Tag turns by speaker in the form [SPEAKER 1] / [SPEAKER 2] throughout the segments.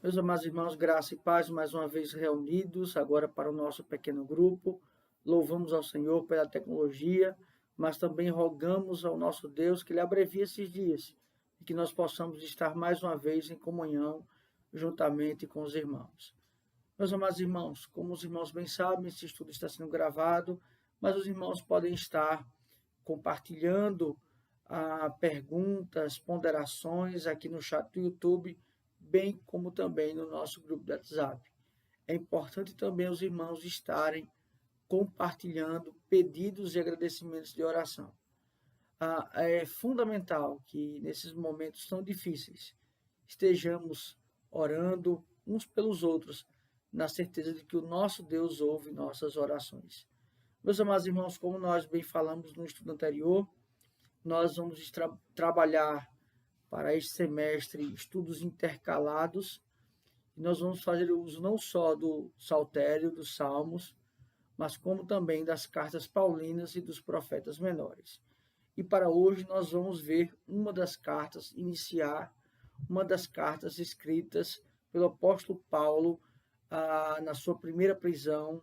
[SPEAKER 1] Meus amados irmãos, graça e paz, mais uma vez reunidos, agora para o nosso pequeno grupo. Louvamos ao Senhor pela tecnologia, mas também rogamos ao nosso Deus que Ele abrevie esses dias e que nós possamos estar mais uma vez em comunhão juntamente com os irmãos. Meus amados irmãos, como os irmãos bem sabem, esse estudo está sendo gravado, mas os irmãos podem estar compartilhando perguntas, ponderações aqui no chat do YouTube, bem como também no nosso grupo do WhatsApp. É importante também os irmãos estarem compartilhando pedidos e agradecimentos de oração. É fundamental que nesses momentos tão difíceis estejamos orando uns pelos outros, na certeza de que o nosso Deus ouve nossas orações. Meus amados irmãos, como nós bem falamos no estudo anterior, nós vamos trabalhar para este semestre estudos intercalados. E nós vamos fazer uso não só do saltério, dos salmos, mas como também das cartas paulinas e dos profetas menores. E para hoje nós vamos ver uma das cartas, iniciar uma das cartas escritas pelo apóstolo Paulo na sua primeira prisão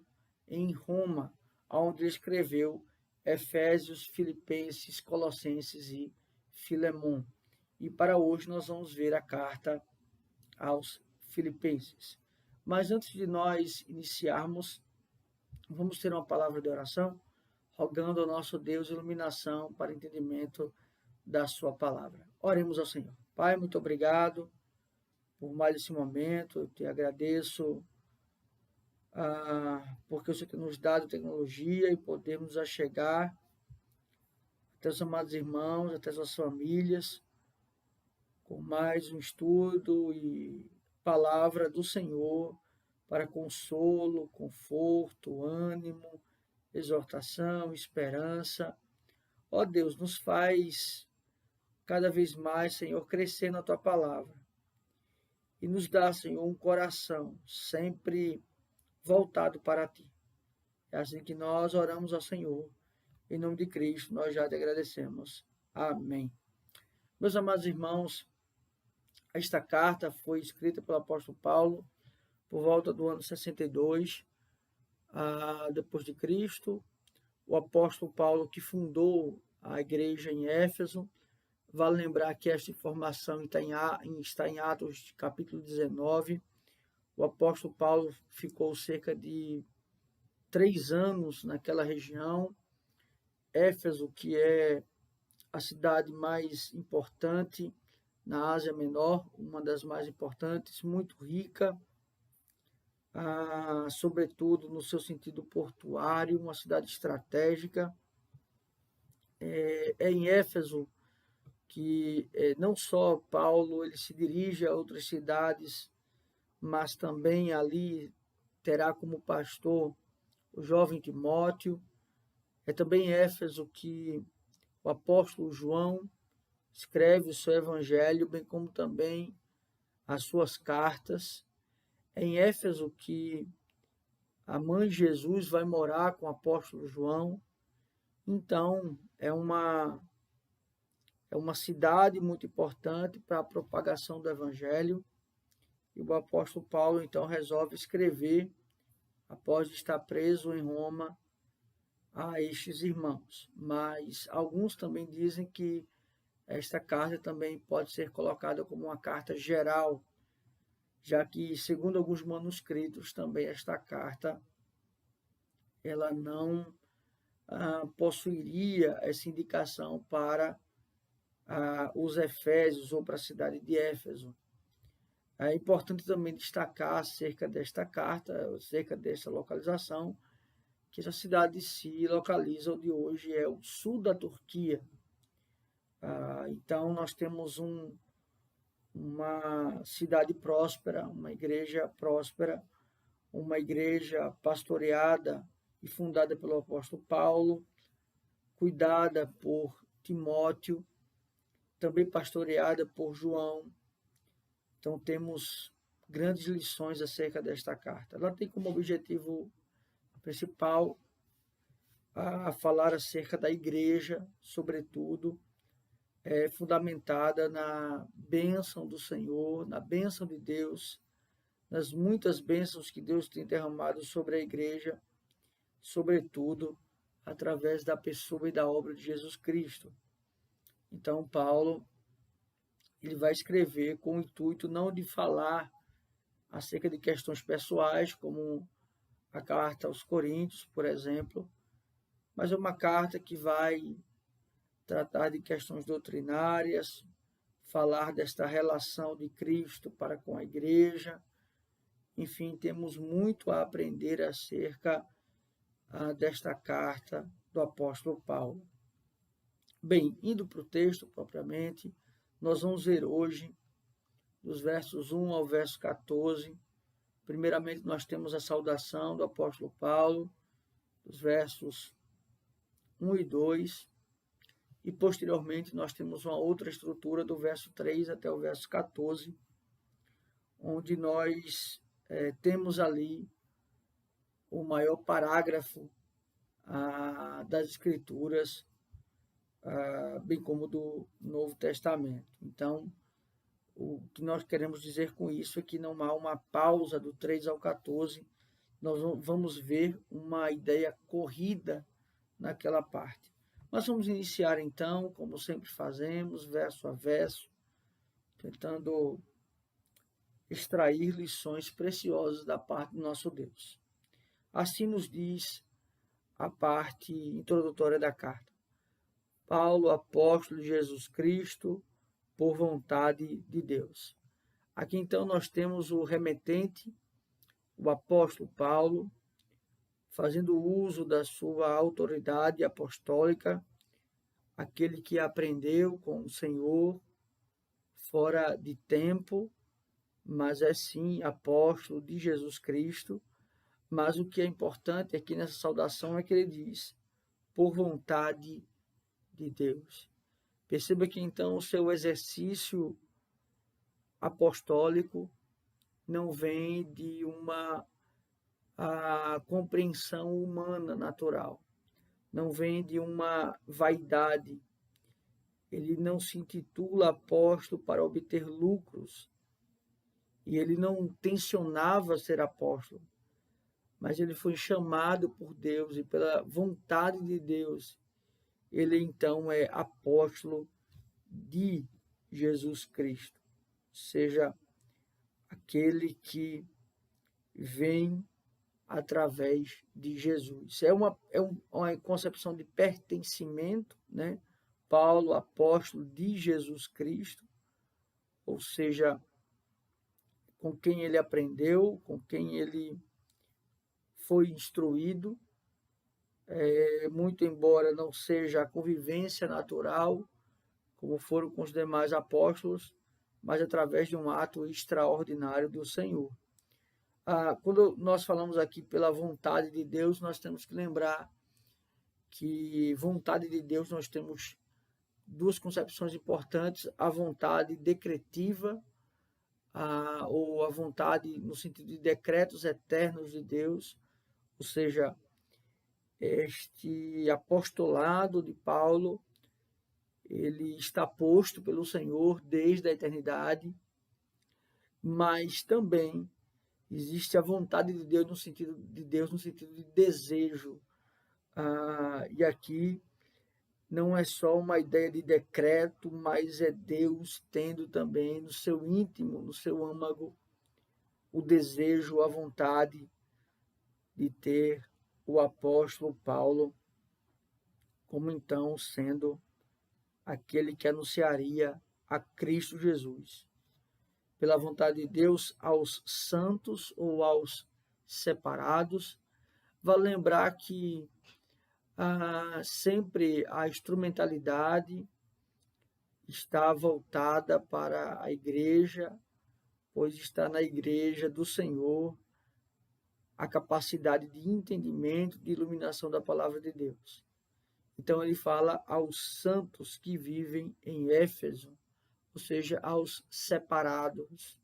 [SPEAKER 1] em Roma, onde ele escreveu Efésios, Filipenses, Colossenses e Filemon. E para hoje nós vamos ver a carta aos Filipenses. Mas antes de nós iniciarmos, vamos ter uma palavra de oração, rogando ao nosso Deus iluminação para entendimento da sua palavra. Oremos ao Senhor. Pai, muito obrigado por mais esse momento. Eu te agradeço porque o Senhor tem nos dado tecnologia e podemos chegar até os amados irmãos, até as suas famílias, com mais um estudo e palavra do Senhor para consolo, conforto, ânimo, exortação, esperança. Ó Deus, nos faz cada vez mais, Senhor, crescer na Tua palavra. E nos dá, Senhor, um coração sempre voltado para Ti. É assim que nós oramos ao Senhor. Em nome de Cristo, nós já te agradecemos. Amém. Meus amados irmãos, esta carta foi escrita pelo apóstolo Paulo por volta do ano 62, depois de Cristo. O apóstolo Paulo que fundou a igreja em Éfeso. Vale lembrar que esta informação está em Atos capítulo 19. O apóstolo Paulo ficou cerca de 3 anos naquela região. Éfeso, que é a cidade mais importante na Ásia Menor, uma das mais importantes, muito rica, sobretudo no seu sentido portuário, uma cidade estratégica. É em Éfeso que não só Paulo ele se dirige a outras cidades, mas também ali terá como pastor o jovem Timóteo. É também em Éfeso que o apóstolo João escreve o seu evangelho, bem como também as suas cartas. É em Éfeso que a mãe de Jesus vai morar com o apóstolo João. Então, é uma cidade muito importante para a propagação do evangelho. E o apóstolo Paulo, então, resolve escrever, após estar preso em Roma, a estes irmãos. Mas alguns também dizem que esta carta também pode ser colocada como uma carta geral, já que, segundo alguns manuscritos, também esta carta ela não possuiria essa indicação para os Efésios ou para a cidade de Éfeso. É importante também destacar acerca desta carta, acerca dessa localização, que essa cidade se localiza onde hoje é o sul da Turquia. Então, nós temos uma cidade próspera, uma igreja próspera, uma igreja pastoreada e fundada pelo apóstolo Paulo, cuidada por Timóteo, também pastoreada por João. Então, temos grandes lições acerca desta carta. Ela tem como objetivo principal a falar acerca da igreja, sobretudo, fundamentada na bênção do Senhor, na bênção de Deus, nas muitas bênçãos que Deus tem derramado sobre a igreja, sobretudo através da pessoa e da obra de Jesus Cristo. Então, Paulo, ele vai escrever com o intuito não de falar acerca de questões pessoais, como a carta aos Coríntios, por exemplo, mas é uma carta que vai tratar de questões doutrinárias, falar desta relação de Cristo para com a igreja. Enfim, temos muito a aprender acerca desta carta do apóstolo Paulo. Bem, indo para o texto propriamente, nós vamos ver hoje, dos versos 1 ao verso 14, primeiramente nós temos a saudação do apóstolo Paulo, dos versos 1 e 2, e posteriormente nós temos uma outra estrutura do verso 3 até o verso 14, onde nós temos ali o maior parágrafo das Escrituras, bem como do Novo Testamento. Então, o que nós queremos dizer com isso é que não há uma pausa do 3 ao 14, nós vamos ver uma ideia corrida naquela parte. Nós vamos iniciar então, como sempre fazemos, verso a verso, tentando extrair lições preciosas da parte do nosso Deus. Assim nos diz a parte introdutória da carta. Paulo, apóstolo de Jesus Cristo, por vontade de Deus. Aqui então nós temos o remetente, o apóstolo Paulo, fazendo uso da sua autoridade apostólica, aquele que aprendeu com o Senhor fora de tempo, mas é sim apóstolo de Jesus Cristo. Mas o que é importante aqui nessa saudação é que ele diz, por vontade de Deus. Perceba que então o seu exercício apostólico não vem de uma compreensão humana natural, não vem de uma vaidade. Ele não se intitula apóstolo para obter lucros, e ele não tensionava ser apóstolo, mas ele foi chamado por Deus e pela vontade de Deus. Ele então é apóstolo de Jesus Cristo, seja aquele que vem através de Jesus. É uma concepção de pertencimento, né? Paulo, apóstolo de Jesus Cristo, ou seja, com quem ele aprendeu, com quem ele foi instruído, muito embora não seja a convivência natural, como foram com os demais apóstolos, mas através de um ato extraordinário do Senhor. Quando nós falamos aqui pela vontade de Deus, nós temos que lembrar que vontade de Deus nós temos duas concepções importantes, a vontade decretiva, ou a vontade no sentido de decretos eternos de Deus, ou seja, este apostolado de Paulo, ele está posto pelo Senhor desde a eternidade, mas também existe a vontade de Deus no sentido de desejo. E aqui não é só uma ideia de decreto, mas é Deus tendo também no seu íntimo, no seu âmago, o desejo, a vontade de ter o apóstolo Paulo como então sendo aquele que anunciaria a Cristo Jesus. Pela vontade de Deus, aos santos ou aos separados. Vale lembrar que sempre a instrumentalidade está voltada para a igreja, pois está na igreja do Senhor a capacidade de entendimento, de iluminação da palavra de Deus. Então ele fala aos santos que vivem em Éfeso, ou seja, aos separados,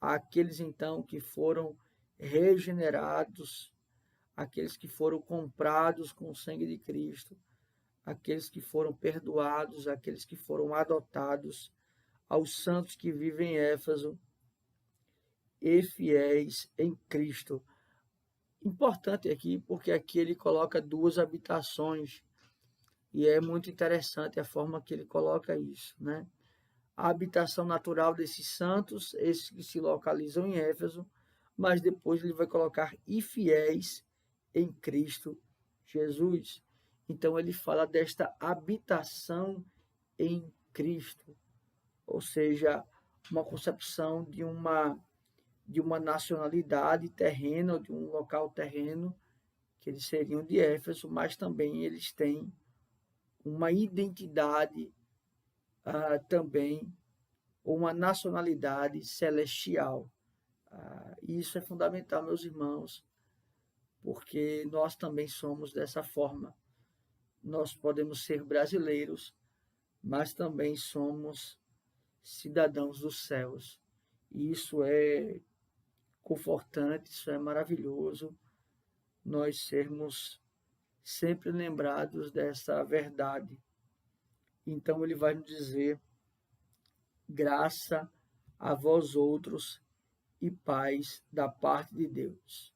[SPEAKER 1] àqueles então que foram regenerados, aqueles que foram comprados com o sangue de Cristo, aqueles que foram perdoados, aqueles que foram adotados, aos santos que vivem em Éfeso. e fiéis em Cristo. Importante aqui, porque aqui ele coloca duas habitações, e é muito interessante a forma que ele coloca isso, né? A habitação natural desses santos, esses que se localizam em Éfeso, mas depois ele vai colocar e fiéis em Cristo Jesus. Então ele fala desta habitação em Cristo, ou seja, uma concepção de uma nacionalidade terrena, ou de um local terreno, que eles seriam de Éfeso, mas também eles têm uma identidade também, uma nacionalidade celestial. Isso é fundamental, meus irmãos, porque nós também somos dessa forma. Nós podemos ser brasileiros, mas também somos cidadãos dos céus. E isso é confortante, isso é maravilhoso, nós sermos sempre lembrados dessa verdade. Então ele vai nos dizer: graça a vós outros e paz da parte de Deus.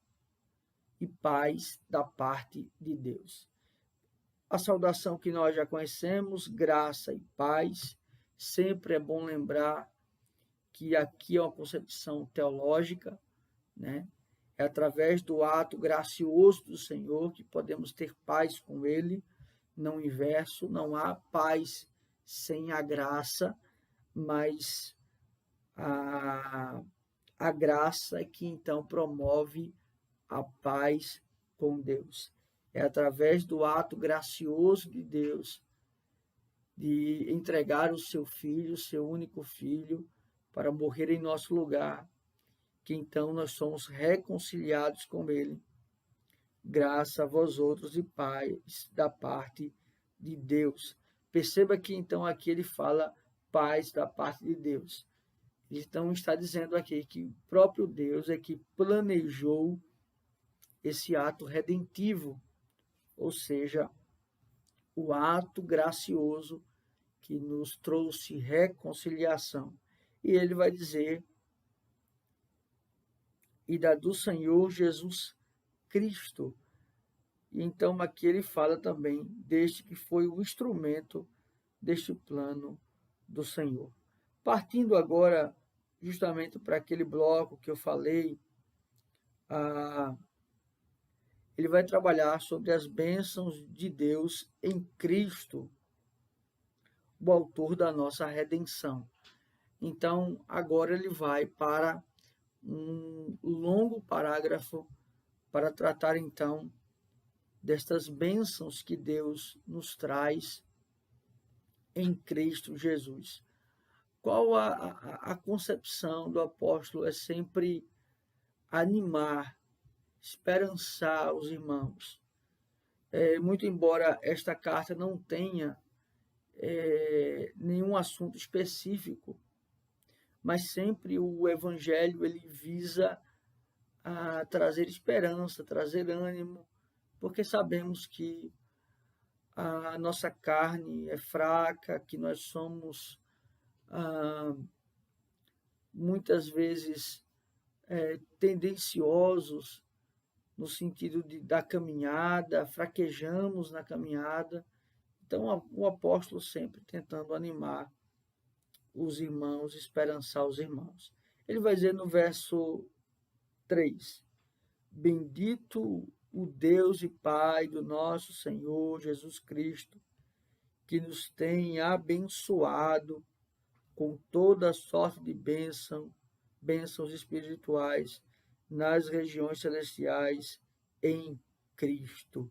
[SPEAKER 1] E paz da parte de Deus. A saudação que nós já conhecemos, graça e paz. Sempre é bom lembrar que aqui é uma concepção teológica, né? É através do ato gracioso do Senhor que podemos ter paz com Ele, não inverso, não há paz sem a graça, mas a graça é que então promove a paz com Deus. É através do ato gracioso de Deus de entregar o seu filho, o seu único filho, para morrer em nosso lugar, que então nós somos reconciliados com Ele. Graça a vós outros e paz da parte de Deus. Perceba que então aqui ele fala paz da parte de Deus. Então está dizendo aqui que o próprio Deus é que planejou esse ato redentivo, ou seja, o ato gracioso que nos trouxe reconciliação. E ele vai dizer: e da do Senhor Jesus Cristo. E então aqui ele fala também deste que foi o instrumento deste plano do Senhor. Partindo agora justamente para aquele bloco que eu falei, ele vai trabalhar sobre as bênçãos de Deus em Cristo, o autor da nossa redenção. Então, agora ele vai para um longo parágrafo para tratar, então, destas bênçãos que Deus nos traz em Cristo Jesus. Qual a concepção do apóstolo? É sempre animar, esperançar os irmãos. Muito embora esta carta não tenha nenhum assunto específico, mas sempre o evangelho ele visa a trazer esperança, trazer ânimo, porque sabemos que a nossa carne é fraca, que nós somos muitas vezes tendenciosos no sentido da caminhada, fraquejamos na caminhada. Então, o apóstolo sempre tentando animar os irmãos, esperançar os irmãos. Ele vai dizer no verso 3: bendito o Deus e Pai do nosso Senhor Jesus Cristo, que nos tem abençoado com toda sorte de bênçãos espirituais nas regiões celestiais em Cristo.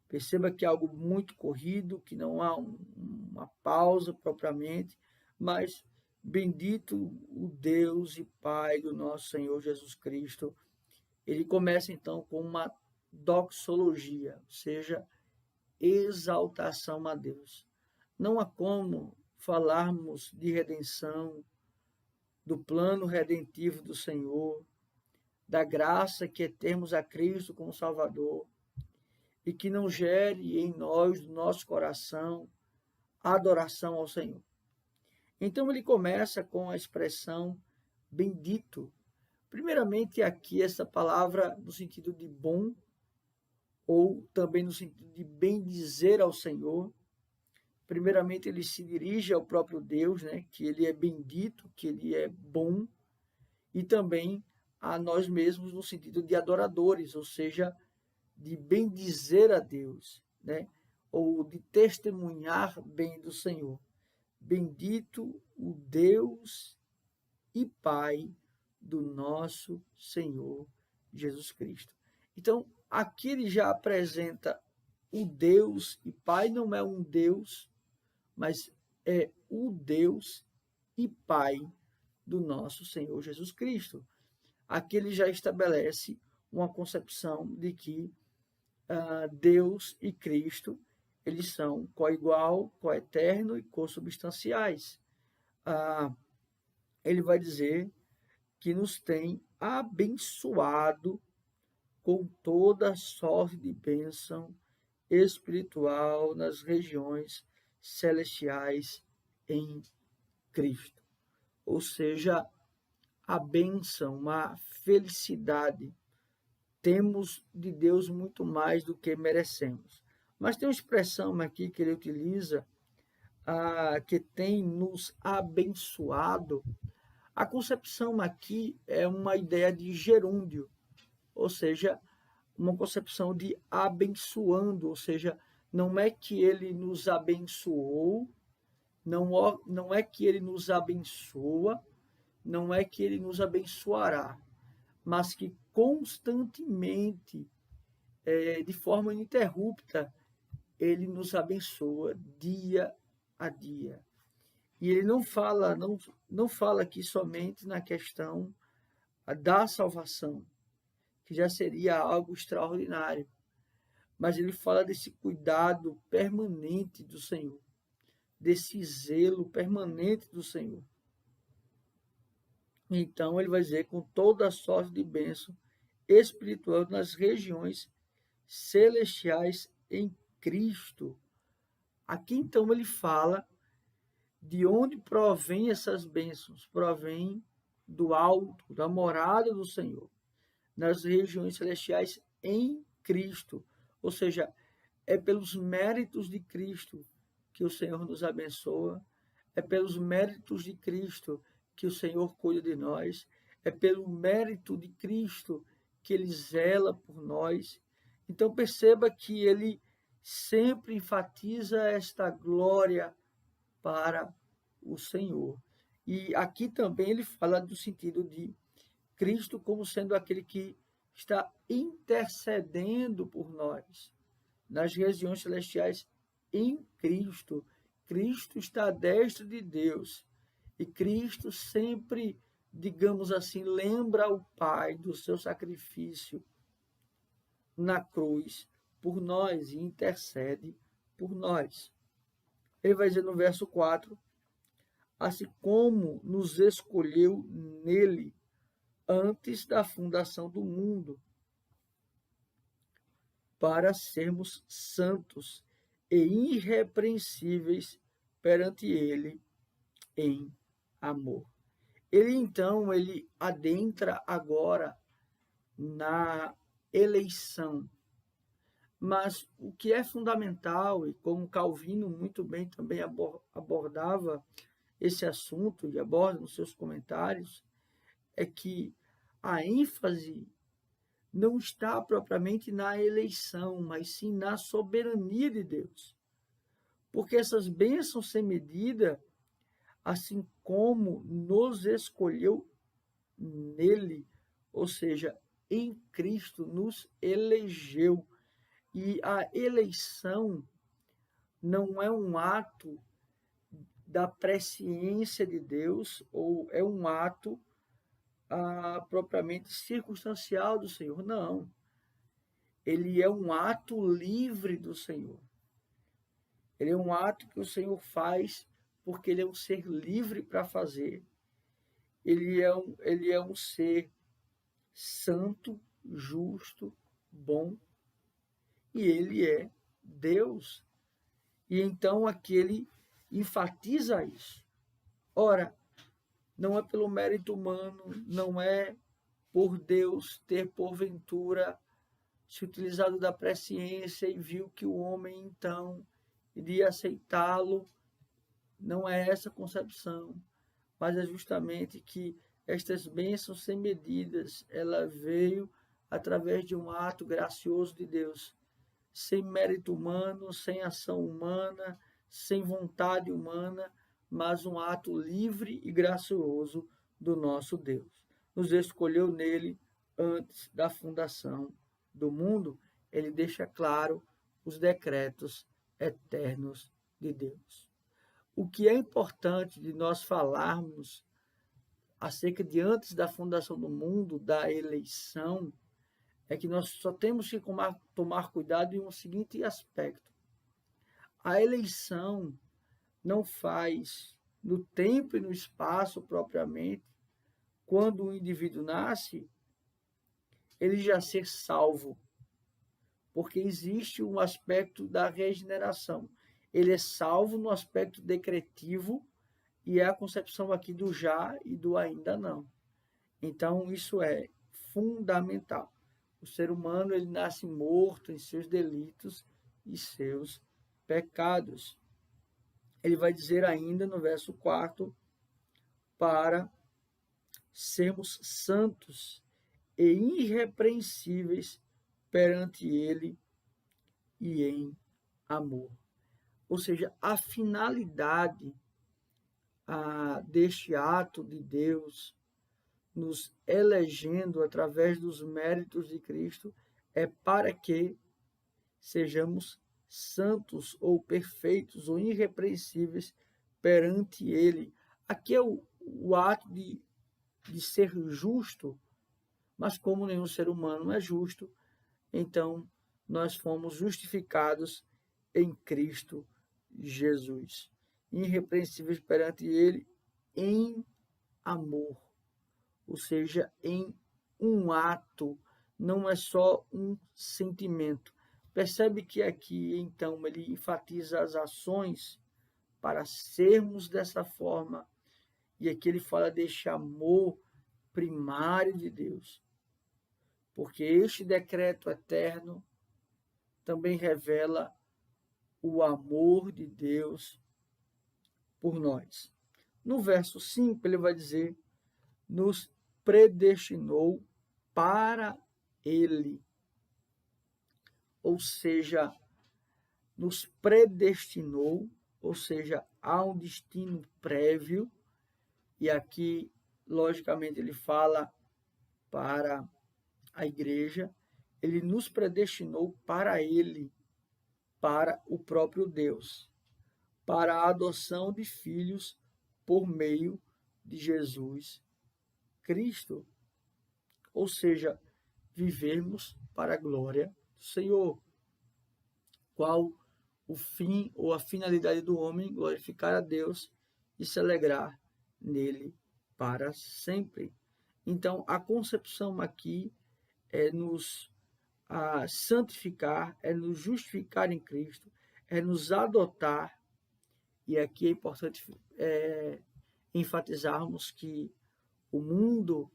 [SPEAKER 1] Perceba que é algo muito corrido, que não há uma pausa propriamente, mas bendito o Deus e Pai do nosso Senhor Jesus Cristo. Ele começa então com uma doxologia, ou seja, exaltação a Deus. Não há como falarmos de redenção, do plano redentivo do Senhor, da graça que é termos a Cristo como Salvador, e que não gere em nós, no nosso coração, adoração ao Senhor. Então ele começa com a expressão bendito, Primeiramente, aqui essa palavra no sentido de bom, ou também no sentido de bendizer ao Senhor. Primeiramente, ele se dirige ao próprio Deus, né? Que ele é bendito, que ele é bom, e também a nós mesmos no sentido de adoradores, ou seja, de bendizer a Deus, né? Ou de testemunhar bem do Senhor. Bendito o Deus e Pai do nosso Senhor Jesus Cristo. Então, aqui ele já apresenta o Deus e Pai, não é um Deus, mas é o Deus e Pai do nosso Senhor Jesus Cristo. Aqui ele já estabelece uma concepção de que Deus e Cristo, eles são coigual, coeterno e consubstanciais. Ele vai dizer que nos tem abençoado com toda sorte de bênção espiritual nas regiões celestiais em Cristo. Ou seja, a bênção, a felicidade. Temos de Deus muito mais do que merecemos. Mas tem uma expressão aqui que ele utiliza, que tem nos abençoado. A concepção aqui é uma ideia de gerúndio, ou seja, uma concepção de abençoando, ou seja, não é que ele nos abençoou, não é que ele nos abençoa, não é que ele nos abençoará, mas que constantemente, de forma ininterrupta, ele nos abençoa dia a dia. E ele não fala aqui somente na questão da salvação, que já seria algo extraordinário, mas ele fala desse cuidado permanente do Senhor, desse zelo permanente do Senhor. Então ele vai dizer com toda a sorte de bênção espiritual nas regiões celestiais em Cristo. Aqui então ele fala de onde provém essas bênçãos. Provém do alto, da morada do Senhor, nas regiões celestiais em Cristo. Ou seja, é pelos méritos de Cristo que o Senhor nos abençoa, é pelos méritos de Cristo que o Senhor cuida de nós, é pelo mérito de Cristo que ele zela por nós. Então perceba que ele sempre enfatiza esta glória para o Senhor. E aqui também ele fala do sentido de Cristo como sendo aquele que está intercedendo por nós nas regiões celestiais em Cristo. Cristo está à destra de Deus e Cristo sempre, digamos assim, lembra o Pai do seu sacrifício na cruz por nós e intercede por nós. Ele vai dizer no verso 4, assim como nos escolheu nele antes da fundação do mundo, para sermos santos e irrepreensíveis perante ele em amor. Ele adentra agora na eleição. Mas o que é fundamental, e como Calvino muito bem também abordava esse assunto, e aborda nos seus comentários, é que a ênfase não está propriamente na eleição, mas sim na soberania de Deus. Porque essas bênçãos sem medida, assim como nos escolheu nele, ou seja, em Cristo nos elegeu. E a eleição não é um ato da presciência de Deus, ou é um ato propriamente circunstancial do Senhor. Não. Ele é um ato livre do Senhor. Ele é um ato que o Senhor faz porque ele é um ser livre para fazer. Ele é um ser santo, justo, bom, e ele é Deus. E então aqui ele enfatiza isso. Ora, não é pelo mérito humano, não é por Deus ter, porventura, se utilizado da presciência e viu que o homem, então, iria aceitá-lo. Não é essa concepção, mas é justamente que estas bênçãos sem medidas, ela veio através de um ato gracioso de Deus, sem mérito humano, sem ação humana, sem vontade humana, mas um ato livre e gracioso do nosso Deus. Nos escolheu nele antes da fundação do mundo. Ele deixa claro os decretos eternos de Deus. O que é importante de nós falarmos acerca de antes da fundação do mundo, da eleição, é que nós só temos que tomar cuidado em um seguinte aspecto. A eleição não faz no tempo e no espaço propriamente, quando o indivíduo nasce, ele já ser salvo, porque existe um aspecto da regeneração. Ele é salvo no aspecto decretivo e é a concepção aqui do já e do ainda não. Então, isso é fundamental. O ser humano ele nasce morto em seus delitos e seus pecados. Ele vai dizer ainda no verso 4, para sermos santos e irrepreensíveis perante ele e em amor. Ou seja, a finalidade deste ato de Deus nos elegendo através dos méritos de Cristo é para que sejamos santos ou perfeitos ou irrepreensíveis perante ele. Aqui é o ato de ser justo, mas como nenhum ser humano é justo, então nós fomos justificados em Cristo Jesus, irrepreensíveis perante ele em amor, ou seja, em um ato, não é só um sentimento. Percebe que aqui, então, ele enfatiza as ações para sermos dessa forma, e aqui ele fala deste amor primário de Deus, porque este decreto eterno também revela o amor de Deus por nós. No verso 5, ele vai dizer, nos predestinou para ele. Ou seja, nos predestinou, ou seja, há um destino prévio, e aqui, logicamente, ele fala para a igreja, ele nos predestinou para ele, para o próprio Deus, para a adoção de filhos por meio de Jesus Cristo. Ou seja, vivermos para a glória do Senhor. Qual o fim ou a finalidade do homem? Glorificar a Deus e se alegrar nele para sempre. Então, a concepção aqui é nos santificar, é nos justificar em Cristo, é nos adotar. E aqui é importante enfatizarmos que o mundo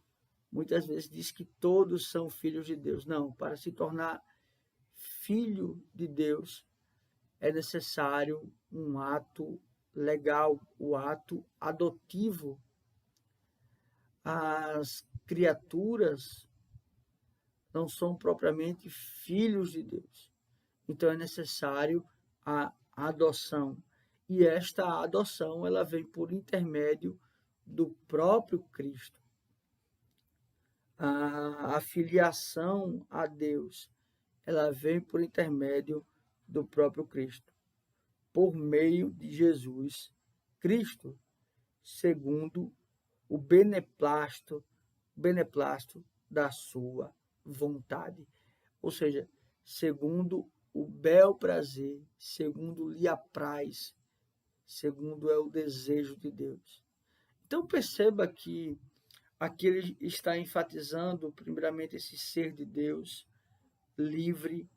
[SPEAKER 1] muitas vezes diz que todos são filhos de Deus. Não, para se tornar filho de Deus é necessário um ato legal, o ato adotivo. As criaturas não são propriamente filhos de Deus. Então é necessário a adoção. E esta adoção ela vem por intermédio do próprio Cristo. A filiação a Deus ela vem por intermédio do próprio Cristo, por meio de Jesus Cristo, segundo o beneplácito da sua vontade. Ou seja, segundo o bel prazer, segundo lhe apraz, segundo é o desejo de Deus. Então perceba que aqui ele está enfatizando primeiramente esse ser de Deus, livre,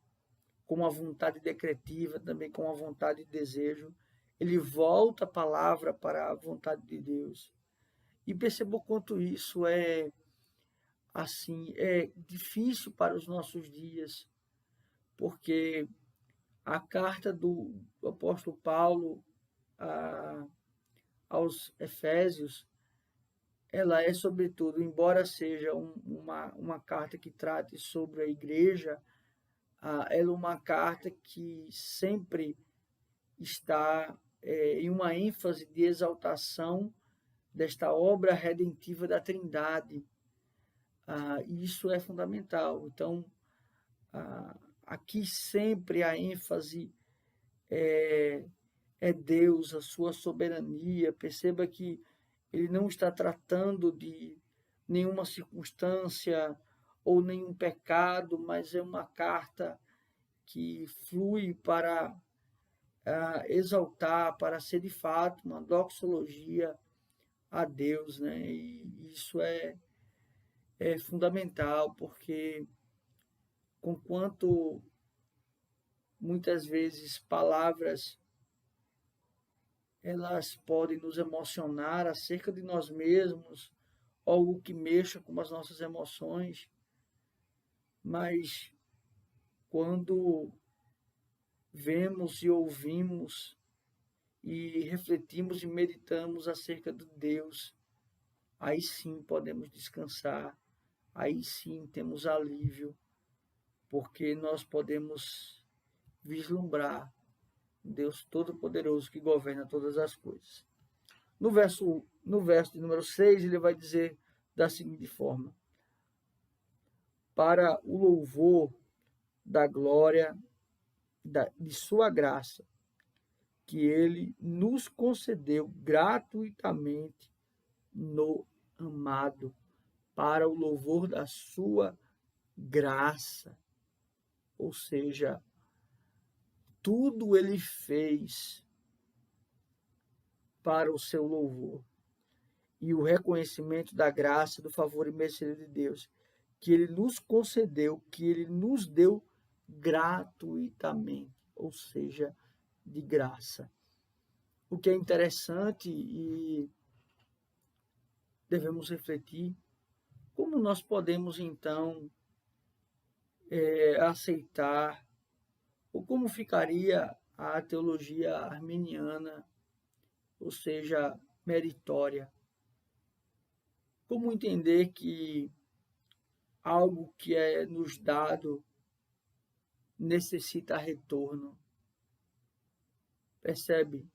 [SPEAKER 1] com a vontade decretiva, também com a vontade de desejo. Ele volta a palavra para a vontade de Deus. E perceba o quanto isso é assim, é difícil para os nossos dias, porque a carta do apóstolo Paulo aos Efésios, ela é, sobretudo, embora seja uma carta que trate sobre a igreja, ela é uma carta que sempre está em uma ênfase de exaltação desta obra redentiva da Trindade. Isso é fundamental. Então, aqui sempre a ênfase é Deus, a sua soberania. Perceba que ele não está tratando de nenhuma circunstância ou nenhum pecado, mas é uma carta que flui para exaltar, para ser de fato uma doxologia a Deus, né? E isso é fundamental, porque conquanto muitas vezes palavras elas podem nos emocionar acerca de nós mesmos, algo que mexa com as nossas emoções, mas quando vemos e ouvimos e refletimos e meditamos acerca de Deus, aí sim podemos descansar, aí sim temos alívio, porque nós podemos vislumbrar Deus Todo-Poderoso que governa todas as coisas. No verso de número 6, ele vai dizer da seguinte forma: para o louvor da glória de sua graça, que ele nos concedeu gratuitamente no amado, para o louvor da sua graça. Ou seja, tudo ele fez para o seu louvor e o reconhecimento da graça, do favor e mercê de Deus, que ele nos concedeu, que ele nos deu gratuitamente, ou seja, de graça. O que é interessante e devemos refletir, como nós podemos então aceitar, ou como ficaria a teologia arminiana, ou seja, meritória. Como entender que algo que é nos dado necessita retorno? Percebe?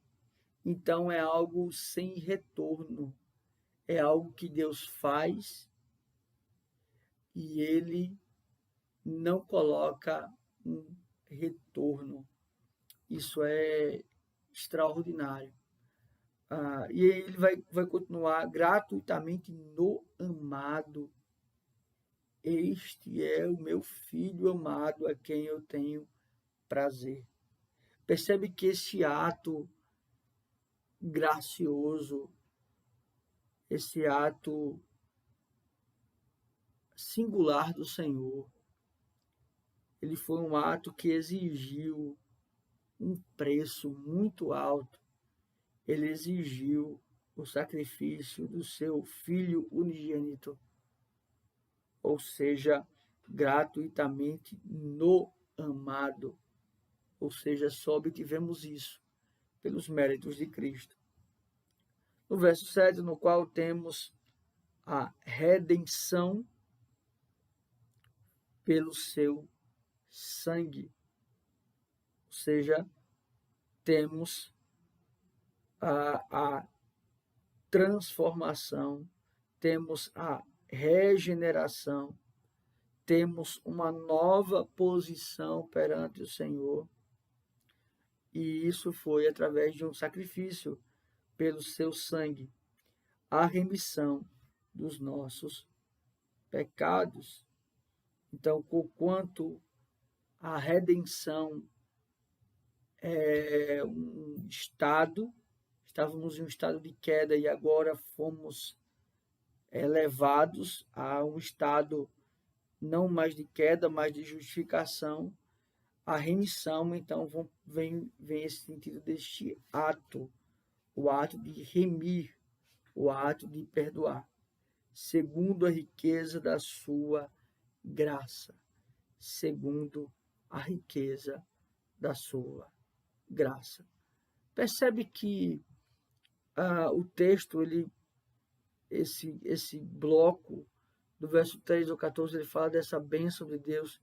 [SPEAKER 1] Então é algo sem retorno. É algo que Deus faz e ele não coloca um retorno. Isso é extraordinário. E ele vai continuar gratuitamente no amado. Este é o meu filho amado, a quem eu tenho prazer. Percebe que esse ato gracioso, esse ato singular do Senhor, ele foi um ato que exigiu um preço muito alto. Ele exigiu o sacrifício do seu filho unigênito, ou seja, gratuitamente no amado. Ou seja, só obtivemos isso pelos méritos de Cristo. No verso 7, no qual temos a redenção pelo seu sangue. Ou seja, temos a transformação, temos a regeneração, temos uma nova posição perante o Senhor. E isso foi através de um sacrifício pelo seu sangue, a remissão dos nossos pecados. Então, quanto a redenção é um estado, estávamos em um estado de queda e agora fomos levados a um estado não mais de queda, mas de justificação. A remissão, então, vem esse sentido deste ato, o ato de remir, o ato de perdoar. segundo a riqueza da sua graça. Segundo a riqueza da sua graça. Percebe que o texto, esse bloco do verso 3 ao 14, ele fala dessa bênção de Deus.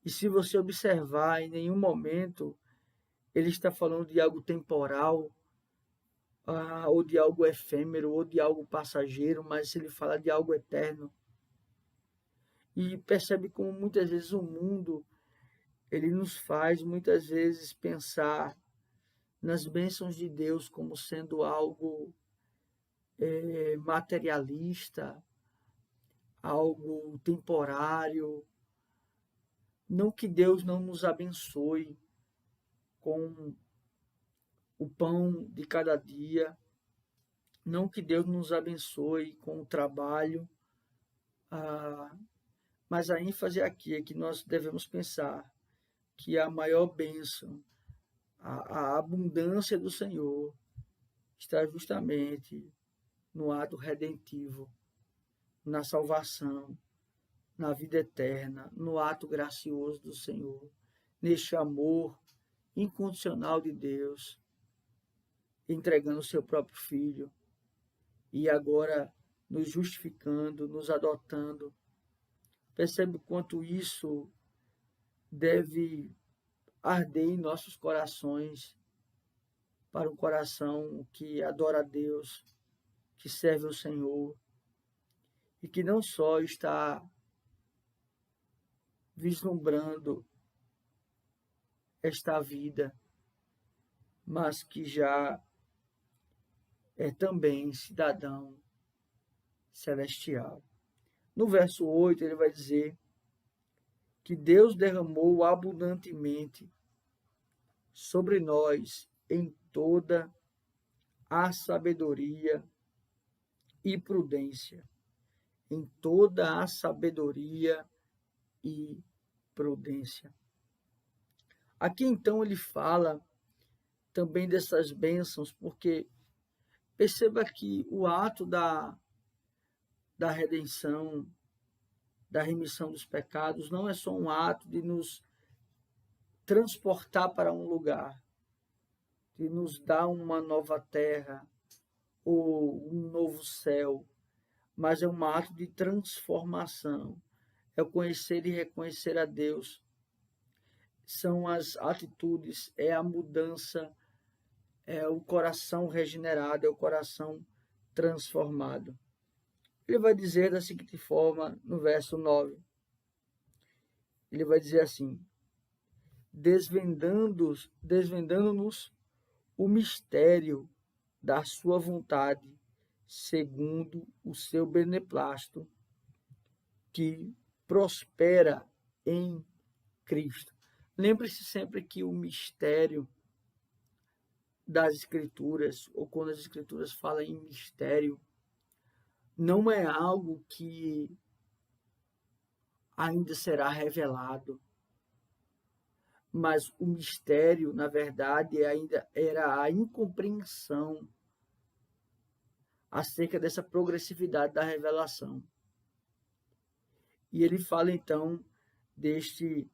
[SPEAKER 1] E se você observar, em nenhum momento ele está falando de algo temporal, ou de algo efêmero, ou de algo passageiro, mas ele fala de algo eterno. E percebe como muitas vezes o mundo, ele nos faz muitas vezes pensar nas bênçãos de Deus como sendo algo materialista, algo temporário. Não que Deus não nos abençoe com o pão de cada dia, não que Deus nos abençoe com o trabalho, mas a ênfase aqui é que nós devemos pensar que a maior bênção, a abundância do Senhor está justamente no ato redentivo, na salvação, na vida eterna, no ato gracioso do Senhor, neste amor incondicional de Deus, entregando o seu próprio Filho e agora nos justificando, nos adotando. Percebe o quanto isso deve arder em nossos corações, para um coração que adora a Deus, que serve ao Senhor e que não só está vislumbrando esta vida, mas que já é também cidadão celestial. No verso 8, ele vai dizer que Deus derramou abundantemente sobre nós em toda a sabedoria e prudência. Em toda a sabedoria e prudência. Aqui então ele fala também dessas bênçãos, porque perceba que o ato da redenção, da remissão dos pecados, não é só um ato de nos transportar para um lugar, de nos dar uma nova terra ou um novo céu, mas é um ato de transformação, é o conhecer e reconhecer a Deus, são as atitudes, é a mudança, é o coração regenerado, é o coração transformado. Ele vai dizer da seguinte forma, no verso 9, ele vai dizer assim, desvendando-nos o mistério da sua vontade, segundo o seu beneplácito, que prospera em Cristo. Lembre-se sempre que o mistério das Escrituras, ou quando as Escrituras falam em mistério, não é algo que ainda será revelado, mas o mistério, na verdade, ainda era a incompreensão acerca dessa progressividade da revelação. E ele fala então desse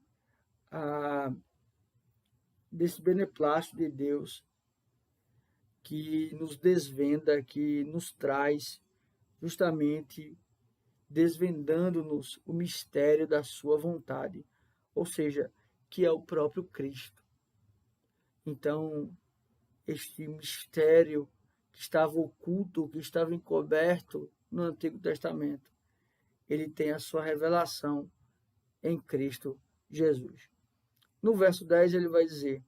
[SPEAKER 1] beneplácito de Deus que nos desvenda, que nos traz justamente desvendando-nos o mistério da sua vontade, ou seja, que é o próprio Cristo. Então, este mistério que estava oculto, que estava encoberto no Antigo Testamento, ele tem a sua revelação em Cristo Jesus. No verso 10 ele vai dizer,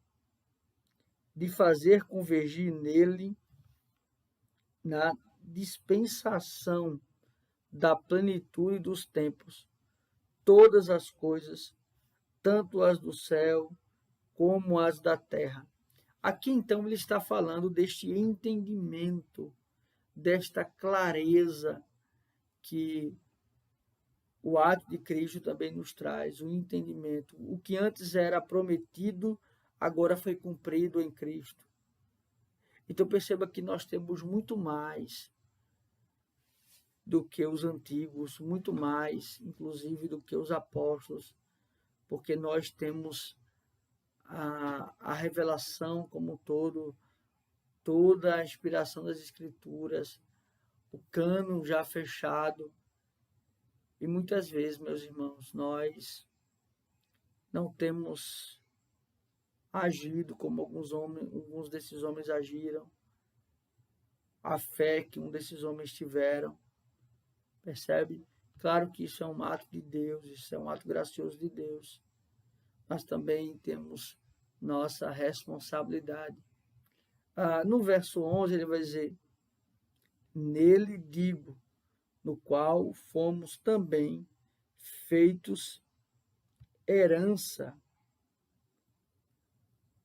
[SPEAKER 1] de fazer convergir nele, na dispensação da plenitude dos tempos, todas as coisas, tanto as do céu como as da terra. Aqui então ele está falando deste entendimento, desta clareza que o ato de Cristo também nos traz, o entendimento. O que antes era prometido, agora foi cumprido em Cristo. Então perceba que nós temos muito mais do que os antigos, muito mais, inclusive, do que os apóstolos, porque nós temos a revelação como um todo, toda a inspiração das Escrituras, o cânon já fechado. E muitas vezes, meus irmãos, nós não temos agido como alguns desses homens agiram, a fé que um desses homens tiveram, percebe? Claro que isso é um ato de Deus, isso é um ato gracioso de Deus, mas também temos nossa responsabilidade. No verso 11 ele vai dizer, nele digo, no qual fomos também feitos herança,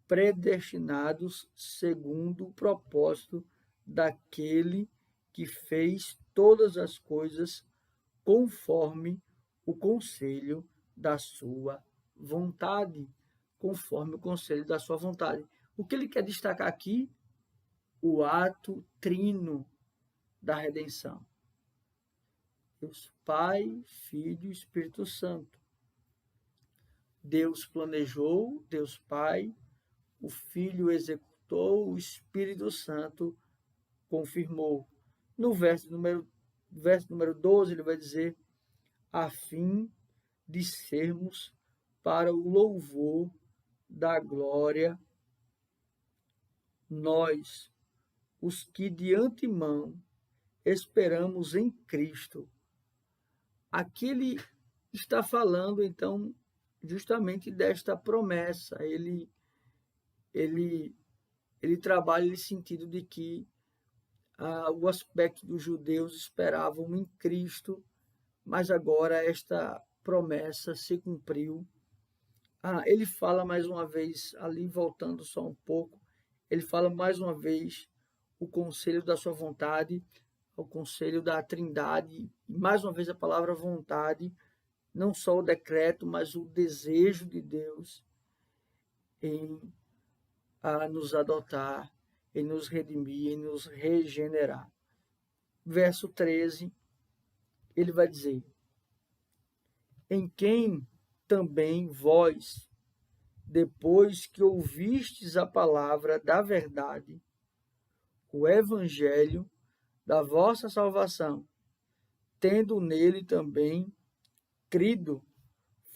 [SPEAKER 1] predestinados segundo o propósito daquele que fez todas as coisas conforme o conselho da sua vontade. Conforme o conselho da sua vontade. O que ele quer destacar aqui? O ato trino da redenção. Deus Pai, Filho e Espírito Santo. Deus planejou, Deus Pai, o Filho executou, o Espírito Santo confirmou. No verso número 12, ele vai dizer, a fim de sermos para o louvor da glória, nós, os que de antemão esperamos em Cristo. Aqui ele está falando, então, justamente desta promessa. Ele trabalha nesse sentido de que o aspecto dos judeus esperavam em Cristo, mas agora esta promessa se cumpriu. Ele fala mais uma vez, ali voltando só um pouco, ele fala mais uma vez o conselho da sua vontade, o conselho da Trindade, e mais uma vez a palavra vontade, não só o decreto, mas o desejo de Deus em nos adotar, em nos redimir, em nos regenerar. Verso 13, ele vai dizer, em quem também vós, depois que ouvistes a palavra da verdade, o evangelho da vossa salvação, tendo nele também crido,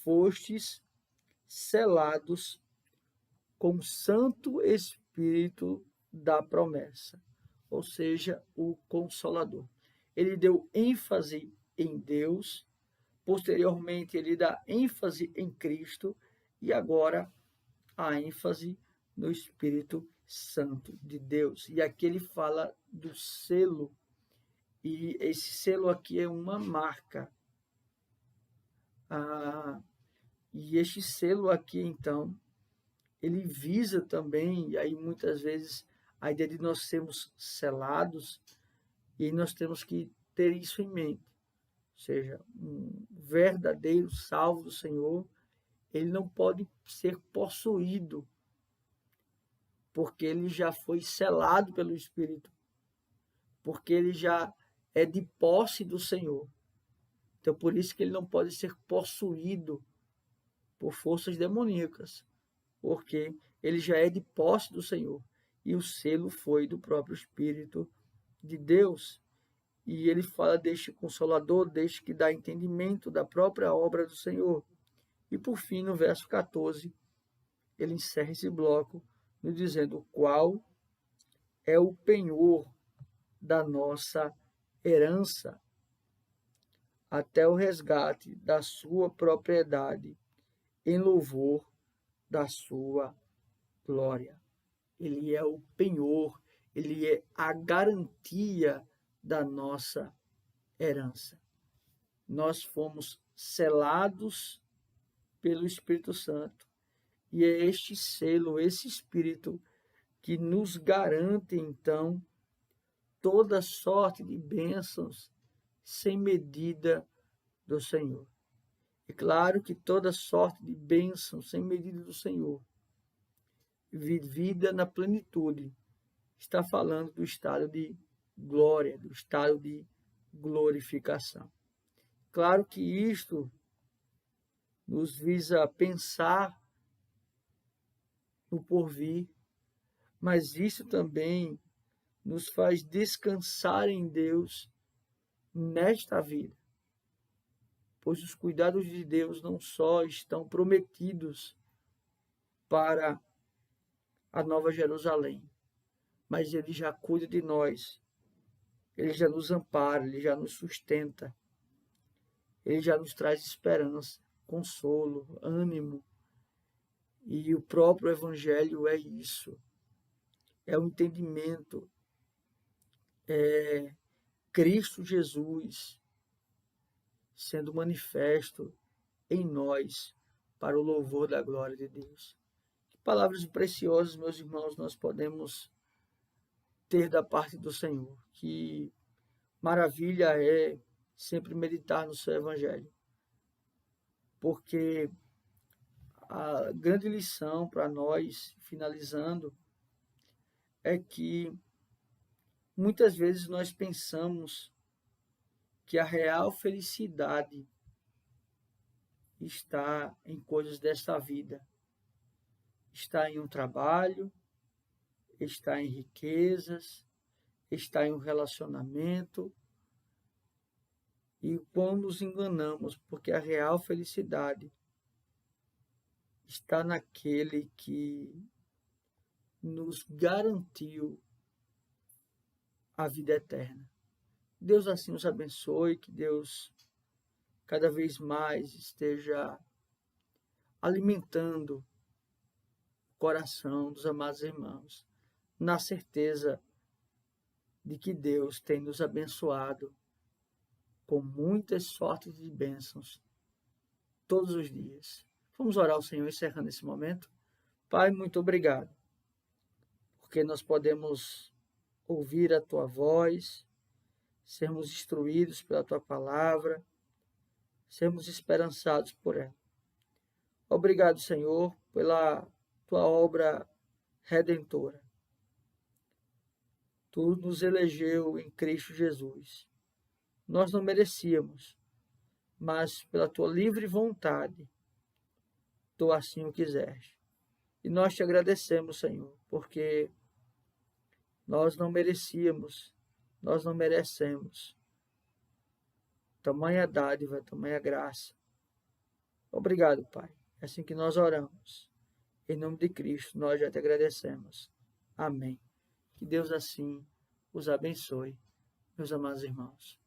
[SPEAKER 1] fostes selados com o Santo Espírito da promessa, ou seja, o Consolador. Ele deu ênfase em Deus, posteriormente ele dá ênfase em Cristo e agora a ênfase no Espírito Santo de Deus. E aqui ele fala do selo, e esse selo aqui é uma marca. E este selo aqui, então, ele visa também, e aí muitas vezes a ideia de nós sermos selados, e nós temos que ter isso em mente. Ou seja, um verdadeiro salvo do Senhor, ele não pode ser possuído, porque ele já foi selado pelo Espírito, porque ele já é de posse do Senhor. Então, por isso que ele não pode ser possuído por forças demoníacas, porque ele já é de posse do Senhor, e o selo foi do próprio Espírito de Deus. E ele fala deste Consolador, deste que dá entendimento da própria obra do Senhor. E por fim, no verso 14, ele encerra esse bloco nos dizendo o qual é o penhor da nossa herança, até o resgate da sua propriedade, em louvor da sua glória. Ele é o penhor, ele é a garantia da nossa herança. Nós fomos selados pelo Espírito Santo, e é este selo, esse Espírito, que nos garante, então, toda sorte de bênçãos sem medida do Senhor. É claro que toda sorte de bênçãos sem medida do Senhor, vivida na plenitude, está falando do estado de glória, do estado de glorificação. Claro que isto nos visa pensar no porvir, mas isso também nos faz descansar em Deus nesta vida, pois os cuidados de Deus não só estão prometidos para a Nova Jerusalém, mas Ele já cuida de nós, Ele já nos ampara, Ele já nos sustenta, Ele já nos traz esperança, consolo, ânimo. E o próprio Evangelho é isso, é o entendimento, é Cristo Jesus sendo manifesto em nós para o louvor da glória de Deus. Que palavras preciosas, meus irmãos, nós podemos ter da parte do Senhor. Que maravilha é sempre meditar no seu Evangelho, porque a grande lição para nós, finalizando, é que muitas vezes nós pensamos que a real felicidade está em coisas desta vida, está em um trabalho, está em riquezas, está em um relacionamento. E quando nos enganamos, porque a real felicidade está naquele que nos garantiu a vida eterna. Deus assim nos abençoe, que Deus cada vez mais esteja alimentando o coração dos amados irmãos, na certeza de que Deus tem nos abençoado com muitas sortes de bênçãos todos os dias. Vamos orar ao Senhor encerrando esse momento. Pai, muito obrigado, porque nós podemos ouvir a Tua voz, sermos instruídos pela Tua palavra, sermos esperançados por ela. Obrigado, Senhor, pela Tua obra redentora. Tu nos elegeu em Cristo Jesus. Nós não merecíamos, mas pela Tua livre vontade, Tu assim o quiseste. E nós te agradecemos, Senhor, porque nós não merecíamos, nós não merecemos tamanha dádiva, tamanha graça. Obrigado, Pai. É assim que nós oramos. Em nome de Cristo, nós já te agradecemos. Amém. Que Deus assim os abençoe, meus amados irmãos.